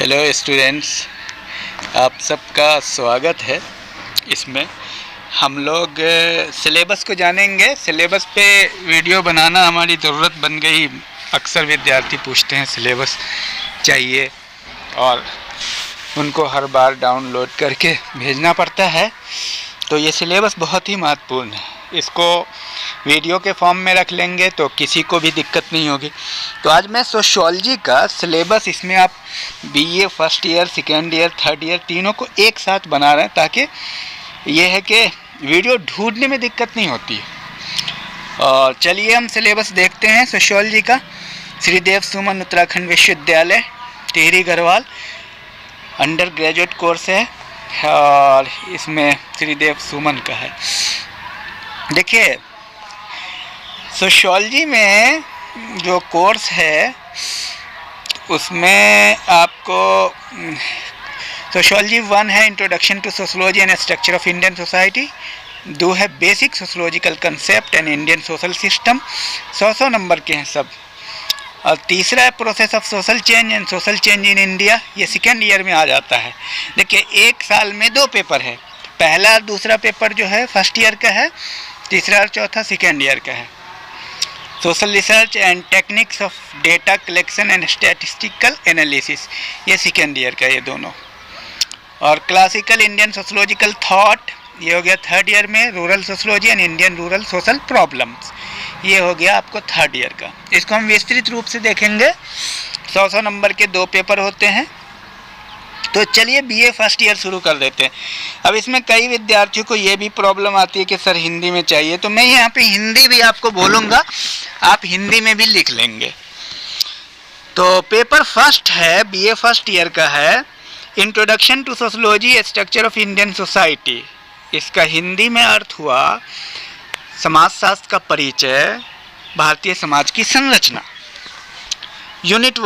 Hello students, आप सबका स्वागत है। इसमें हम लोग सिलेबस को जानेंगे। सिलेबस पे वीडियो बनाना हमारी ज़रूरत बन गई। अक्सर विद्यार्थी पूछते हैं सिलेबस चाहिए और उनको हर बार डाउनलोड करके भेजना पड़ता है, तो ये सिलेबस बहुत ही महत्वपूर्ण है। इसको वीडियो के फॉर्म में रख लेंगे तो किसी को भी दिक्कत नहीं होगी। तो आज मैं सोशियोलॉजी का सिलेबस, इसमें आप BA first year, second year, third year तीनों को एक साथ बना रहे हैं, ताकि ये है कि वीडियो ढूंढने में दिक्कत नहीं होती है। और चलिए हम सिलेबस देखते हैं सोशियोलॉजी का। श्री देव सुमन उत्तराखंड विश्वविद्यालय Tehri Garhwal under graduate course है और इसमें श्री देव सुमन का है। देखिए, सोशियोलॉजी में जो कोर्स है उसमें आपको सोशियोलॉजी 1 है introduction to sociology and structure of Indian society. 2 है basic sociological concept and Indian social system. 100 number के हैं सब। और तीसरा है process of social change and social change in India. ये सेकेंड ईयर में आ जाता है। देखिए, एक साल में 2 पेपर है। पहला और दूसरा पेपर जो है फर्स्ट ईयर का है, तीसरा और चौथा सेकेंड ईयर का है। Social research and techniques of data collection and statistical analysis, ये सेकेंड ईयर का, ये दोनों। और क्लासिकल इंडियन सोशोलॉजिकल थॉट, ये हो गया थर्ड ईयर में। Rural sociology and Indian rural social problems, ये हो गया आपको थर्ड ईयर का। इसको हम विस्तृत रूप से देखेंगे। 100 नंबर के 2 पेपर होते हैं। तो चलिए बीए फर्स्ट ईयर शुरू कर देते हैं। अब इसमें कई विद्यार्थियों को ये भी प्रॉब्लम आती है कि सर हिंदी में चाहिए, तो मैं यहाँ पे हिंदी भी आपको बोलूँगा, आप हिंदी में भी लिख लेंगे। तो पेपर फर्स्ट है, बीए फर्स्ट ईयर का है, introduction to sociology structure of Indian society. इसका हिंदी में अर्थ हुआ समाजशास्त्र का परिचय, भारतीय समाज की संरचना। यूनिट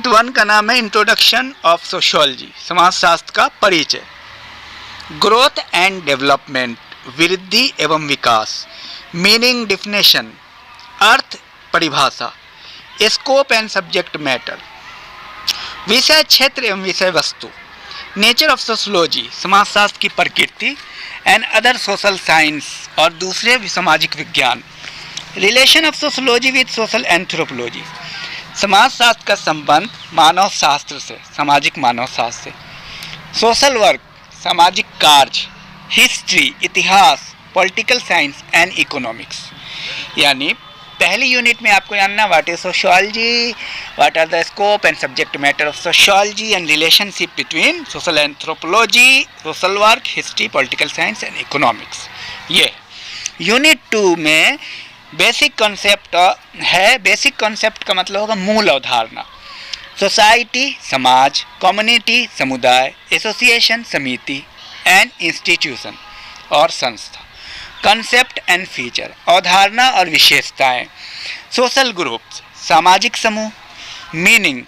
1 का नाम है इंट्रोडक्शन ऑफ सोशियोलॉजी, समाजशास्त्र का परिचय। ग्रोथ एंड डेवलपमेंट, वृद्धि एवं विकास। मीनिंग, डिफिनेशन, अर्थ, परिभाषा। स्कोप एंड सब्जेक्ट मैटर, विषय क्षेत्र एवं विषय वस्तु। नेचर ऑफ सोशियोलॉजी, समाजशास्त्र की प्रकृति एंड अदर सोशल साइंस, और दूसरे सामाजिक विज्ञान। Relation of sociology with social anthropology, समाजशास्त्र का संबंध मानव शास्त्र से, सामाजिक मानव शास्त्र से। सोशल वर्क, सामाजिक कार्य। हिस्ट्री, इतिहास, पॉलिटिकल साइंस एंड इकोनॉमिक्स। यानी पहली यूनिट में आपको जानना what is sociology, what are the scope and subject matter of sociology and relationship between social anthropology, social work, history, political science and economics. ये unit 2 में basic concept है। Basic concept का मतलब होगा मूल अवधारणा। सोसाइटी, समाज, कम्युनिटी, समुदाय, एसोसिएशन, समिति एंड इंस्टीट्यूशन और संस्था। कॉन्सेप्ट एंड फीचर, अवधारणा और विशेषताएं। सोशल ग्रुप्स, सामाजिक समूह। मीनिंग,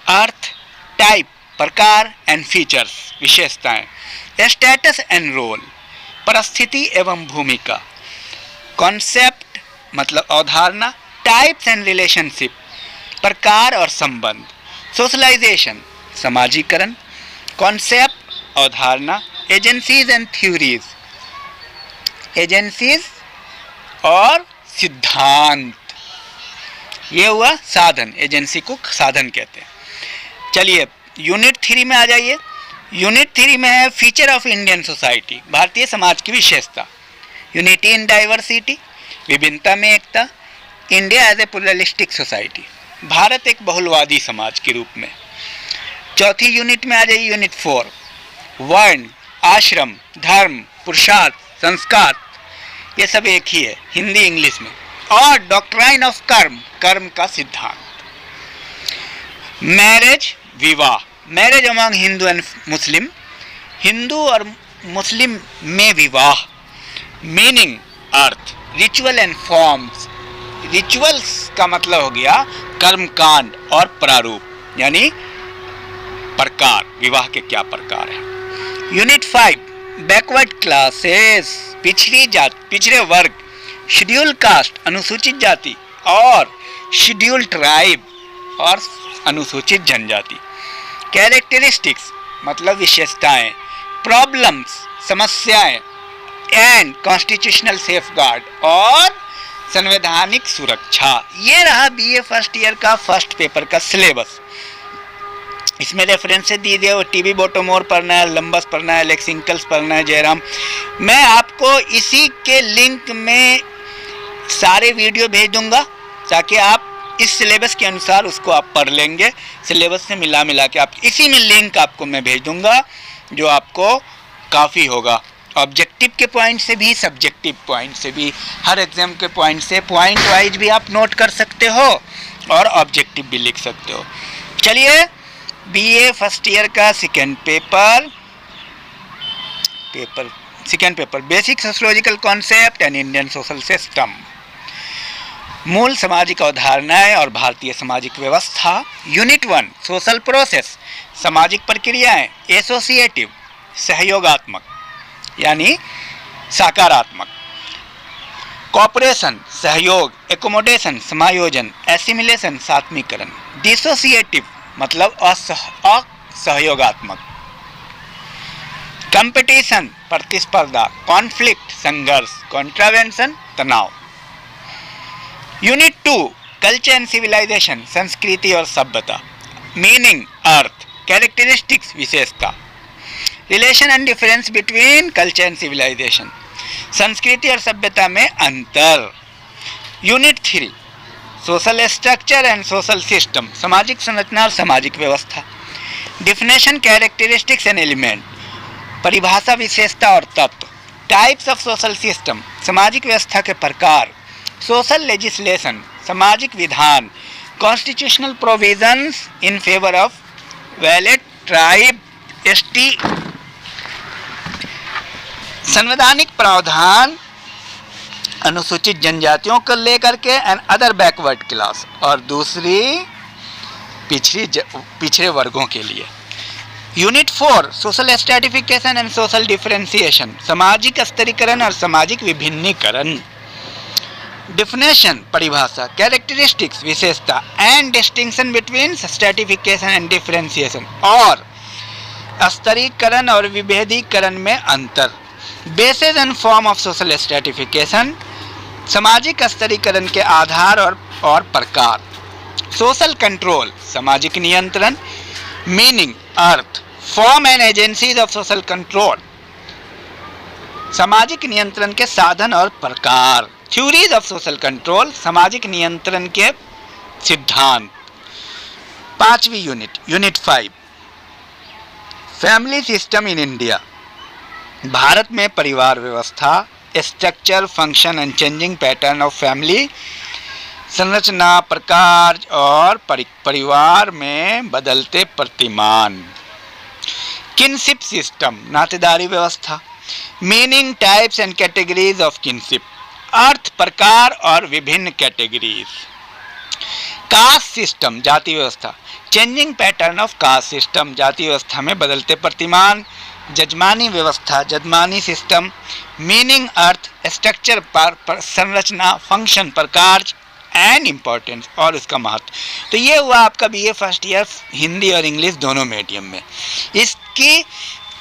अर्थ, टाइप, प्रकार एंड फीचर्स, विशेषताएं। स्टेटस एंड रोल, परिस्थिति एवं भूमिका। कॉन्सेप्ट मतलब अवधारणा। टाइप्स एंड रिलेशनशिप, प्रकार और संबंध। सोशलाइजेशन, समाजीकरण। कॉन्सेप्ट, अवधारणा। एजेंसीज एंड थ्योरीज, एजेंसीज और सिद्धांत। ये हुआ साधन, एजेंसी को साधन कहते हैं। चलिए यूनिट 3 में आ जाइए। यूनिट 3 में है feature of Indian society, Bharatiya Samaj की विशेषता। यूनिटी इन डाइवर्सिटी, विभिन्नता में एकता। India as a pluralistic society, Bharat एक बहुलवादी समाज के रूप में। चौथी यूनिट में आ जाइए यूनिट 4, वर्ण, आश्रम, धर्म, पुरुषार्थ, संस्कार। ये सब एक ही है, हिंदी इंग्लिश में। और डॉक्ट्राइन ऑफ कर्म, कर्म का सिद्धांत। मैरिज, विवाह, marriage among Hindu and Muslim, Hindu और मुस्लिम में विवाह। Meaning, earth. Ritual and forms, rituals का मतलब हो गया कर्मकांड और प्रारूप, यानी प्रकार, विवाह के क्या प्रकार है। यूनिट 5 बैकवर्ड क्लासेस, पिछड़ी जाति, पिछड़े वर्ग। शेड्यूल कास्ट, अनुसूचित जाति और शेड्यूल ट्राइब, और अनुसूचित जनजाति। कैरेक्टरिस्टिक्स मतलब विशेषताएं, प्रॉब्लम्स समस्याएं, एंड कॉन्स्टिट्यूशनल सेफगार्ड और संवैधानिक सुरक्षा। ये रहा बीए फर्स्ट ईयर का फर्स्ट पेपर का सिलेबस। इसमें रेफरेंस दी दिए, टीबी बोटोमोर पढ़ना है, लंबस पढ़ना है, लेक्सिंकल्स पढ़ना है, जयराम। मैं आपको इसी के लिंक में सारे वीडियो भेज दूंगा ताकि आप इस सिलेबस के अनुसार उसको आप पढ़ लेंगे। सिलेबस से मिला के आप इसी में लिंक आपको मैं भेज दूंगा, जो आपको काफ़ी होगा। ऑब्जेक्टिव के पॉइंट से भी, सब्जेक्टिव पॉइंट से भी, हर एग्जाम के पॉइंट से पॉइंट वाइज भी आप नोट कर सकते हो और ऑब्जेक्टिव भी लिख सकते हो। चलिए, बीए फर्स्ट ईयर का second paper basic sociological concept and Indian social system, मूल सामाजिक अवधारणाएं और भारतीय सामाजिक व्यवस्था। यूनिट 1 सोशल प्रोसेस, सामाजिक प्रक्रियाएं। एसोसिएटिव सहयोगात्मक यानी सकारात्मक। कॉपरेशन सहयोग, एकोमोडेशन समायोजन, एसिमिलेशन सात्मीकरण। डिसोसिएटिव मतलब असहयोगात्मक। कंपटीशन प्रतिस्पर्धा, कॉन्फ्लिक्ट संघर्ष, कॉन्ट्रावेंशन तनाव। यूनिट 2 कल्चर एंड सिविलाइजेशन, संस्कृति और सभ्यता। मीनिंग अर्थ, कैरेक्टरिस्टिक्स विशेषता। Relation and difference between culture and civilisation, संस्कृति और सभ्यता में अंतर। Unit 3 social structure and social system, सामाजिक संरचना और सामाजिक व्यवस्था। डिफिनेशन, कैरेक्टरिस्टिक्स एंड एलिमेंट, परिभाषा, विशेषता और तत्व। टाइप्स ऑफ सोशल सिस्टम, सामाजिक व्यवस्था के प्रकार। सोशल लेजिस्लेशन, सामाजिक विधान। Constitutional provisions in favour of valid tribe, ST. संवैधानिक प्रावधान अनुसूचित जनजातियों को लेकर के एंड अदर बैकवर्ड क्लास, और दूसरी पिछड़े वर्गों के लिए। Unit 4 social stratification and social differentiation, सामाजिक स्तरीकरण और सामाजिक विभिन्नीकरण। डिफिनेशन परिभाषा, कैरेक्टरिस्टिक्स विशेषता and distinction between stratification and differentiation, और स्तरीकरण और विभेदीकरण में अंतर। Basis and form of social stratification, सामाजिक स्तरीकरण के आधार और प्रकार। सोशल कंट्रोल, सामाजिक नियंत्रण। Meaning earth, form and agencies of social control, सामाजिक नियंत्रण के साधन और प्रकार। थ्योरीज ऑफ सोशल कंट्रोल, सामाजिक नियंत्रण के सिद्धांत। 5वीं unit 5 family system in India, Bharat में परिवार व्यवस्था। Structure, function and changing pattern of family, संरचना, प्रकार और परिवार में बदलते प्रतिमान। किनशिप सिस्टम, नातेदारी व्यवस्था। Meaning, types and categories of kinship, अर्थ, प्रकार और विभिन्न कैटेगरीज। कास्ट सिस्टम, जाति व्यवस्था। Changing pattern of caste system, जाति व्यवस्था में बदलते प्रतिमान। जजमानी व्यवस्था, जजमानी सिस्टम। मीनिंग अर्थ, स्ट्रक्चर, संरचना, फंक्शन, प्रकार एंड इम्पोर्टेंस और उसका महत्व। तो ये हुआ आपका बीए फर्स्ट ईयर हिंदी और इंग्लिश दोनों मीडियम में।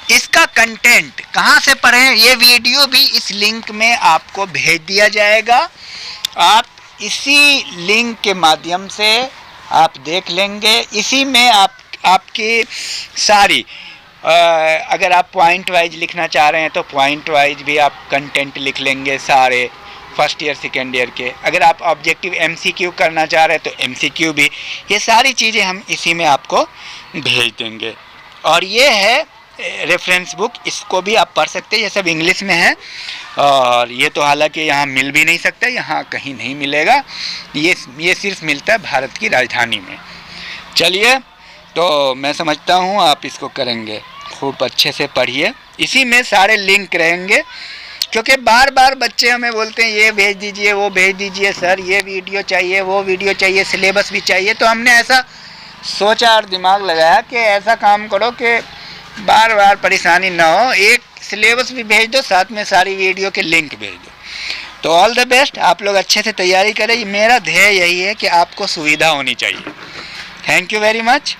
इसका कंटेंट कहाँ से पढ़ें, ये वीडियो भी इस लिंक में आपको भेज दिया जाएगा। आप इसी लिंक के माध्यम से आप देख लेंगे। इसी में आपकी सारी अगर आप पॉइंट वाइज लिखना चाह रहे हैं तो पॉइंट वाइज भी आप कंटेंट लिख लेंगे सारे फर्स्ट ईयर सेकेंड ईयर के। अगर आप ऑब्जेक्टिव एमसीक्यू करना चाह रहे हैं तो एमसीक्यू भी, ये सारी चीज़ें हम इसी में आपको भेज देंगे। और ये है रेफरेंस बुक, इसको भी आप पढ़ सकते हैं। ये सब इंग्लिश में है और ये तो हालांकि यहाँ मिल भी नहीं सकता, यहाँ कहीं नहीं मिलेगा। ये सिर्फ मिलता है भारत की राजधानी में। चलिए, तो मैं समझता हूँ आप इसको करेंगे, खूब अच्छे से पढ़िए। इसी में सारे लिंक रहेंगे, क्योंकि बार बार बच्चे हमें बोलते हैं ये भेज दीजिए, वो भेज दीजिए सर, ये वीडियो चाहिए, वो वीडियो चाहिए, सिलेबस भी चाहिए। तो हमने ऐसा सोचा और दिमाग लगाया कि ऐसा काम करो कि बार बार परेशानी ना हो, एक सिलेबस भी भेज दो, साथ में सारी वीडियो के लिंक भेज दो। तो ऑल द बेस्ट, आप लोग अच्छे से तैयारी करें। मेरा ध्येय यही है कि आपको सुविधा होनी चाहिए। Thank you very much.